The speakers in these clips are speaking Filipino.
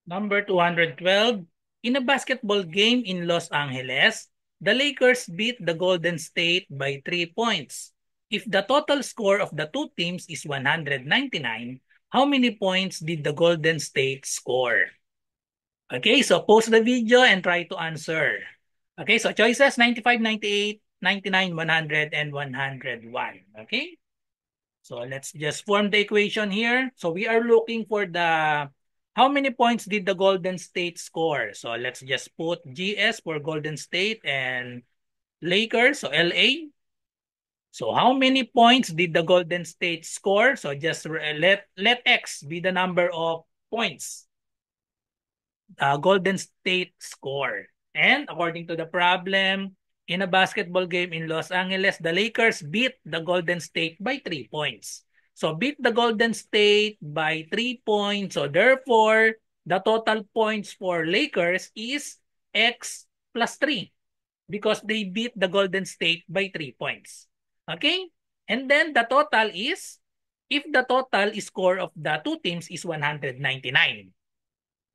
Number 212. In a basketball game in Los Angeles, the Lakers beat the Golden State by 3 points. If the total score of the two teams is 199, how many points did the Golden State score? Okay, so pause the video and try to answer. Okay, so choices 95, 98, 99, 100, and 101. Okay, so let's just form the equation here. So we are looking for the how many points did the Golden State score? So let's just put GS for Golden State and Lakers, so LA. So how many points did the Golden State score? So just let X be the number of points Golden State score. And according to the problem, in a basketball game in Los Angeles, the Lakers beat the Golden State by 3 points. So beat the Golden State by 3 points. So therefore, the total points for Lakers is X plus 3 because they beat the Golden State by 3 points. Okay? And then the total is, if the total score of the two teams is 199,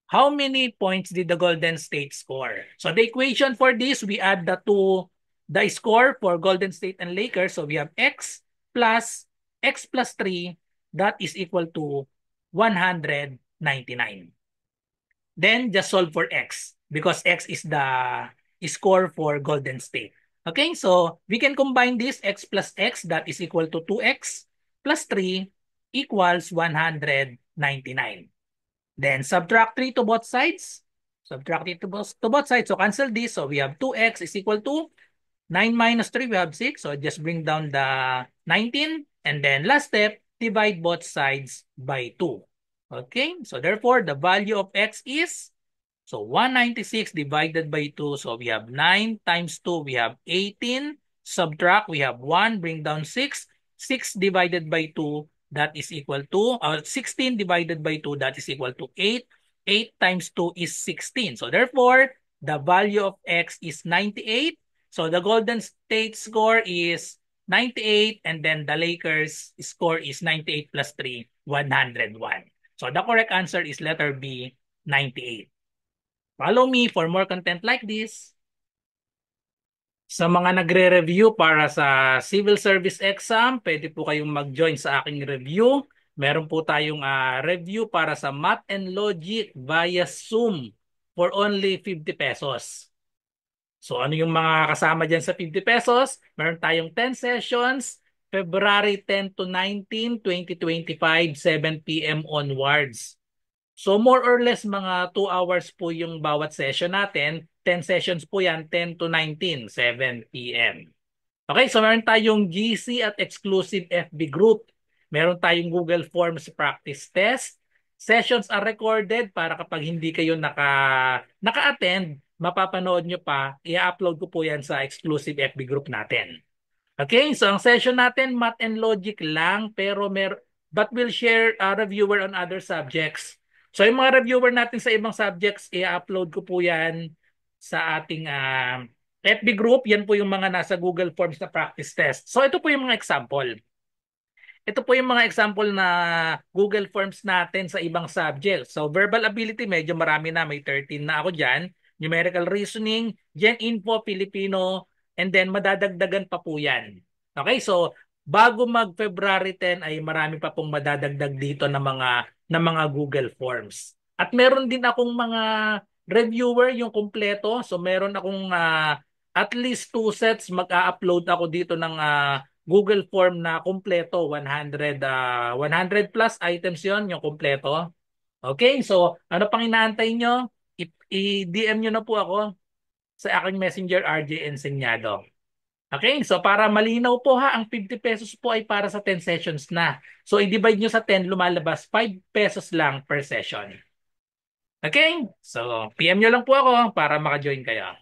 how many points did the Golden State score? So the equation for this, we add the score for Golden State and Lakers. So we have X plus 3, that is equal to 199. Then just solve for X because X is the score for Golden State. Okay, so we can combine this X plus X, that is equal to 2X plus 3 equals 199. Then subtract 3 to both sides. Subtract it to both sides. So cancel this. So we have 2x is equal to 9 minus 3. We have 6. So just bring down the 19. And then last step, divide both sides by 2. Okay. So therefore, the value of x is, so 196 divided by 2. So we have 9 times 2. We have 18. Subtract. We have 1. Bring down 6. 6 divided by 2. That is equal to 16 divided by 2. That is equal to 8. 8 times 2 is 16. So therefore, the value of x is 98. So the Golden State score is 98. And then the Lakers score is 98 plus 3, 101. So the correct answer is letter B, 98. Follow me for more content like this. Sa mga nagre-review para sa civil service exam, pwede po kayong mag-join sa aking review. Meron po tayong review para sa Math and Logic via Zoom for only 50 pesos. So ano yung mga kasama dyan sa 50 pesos? Meron tayong 10 sessions, February 10 to 19, 2025, 7 p.m. onwards. So more or less mga 2 hours po yung bawat session natin. 10 sessions po yan, 10 to 19, 7 p.m. Okay, so meron tayong GC at exclusive FB group. Meron tayong Google Forms practice test. Sessions are recorded para kapag hindi kayo naka-attend, mapapanood nyo pa. I-upload ko po yan sa exclusive FB group natin. Okay, so ang session natin, Math and Logic lang, pero but we'll share a reviewer on other subjects. So yung mga reviewer natin sa ibang subjects, i-upload ko po yan sa ating FB group. Yan po yung mga nasa Google Forms na practice test. So ito po yung mga example. Ito po yung mga example na Google Forms natin sa ibang subjects. So verbal ability, medyo marami na. May 13 na ako dyan. Numerical reasoning, Gen Info, Filipino, and then madadagdagan pa po yan. Okay, so bago mag-February 10 ay marami pa pong madadagdag dito ng mga Google Forms. At meron din akong mga reviewer yung kumpleto. So meron akong at least 2 sets mag-a-upload ako dito ng Google Form na kumpleto, 100 plus items yon yung kumpleto. Okay, so ano pang inaantay nyo? I-DM nyo na po ako sa aking messenger RJ Enseñado. Okay, so para malinaw po ha, ang 50 pesos po ay para sa 10 sessions na. So i-divide nyo sa 10, lumalabas 5 pesos lang per session. Okay, so PM nyo lang po ako para maka-join kayo.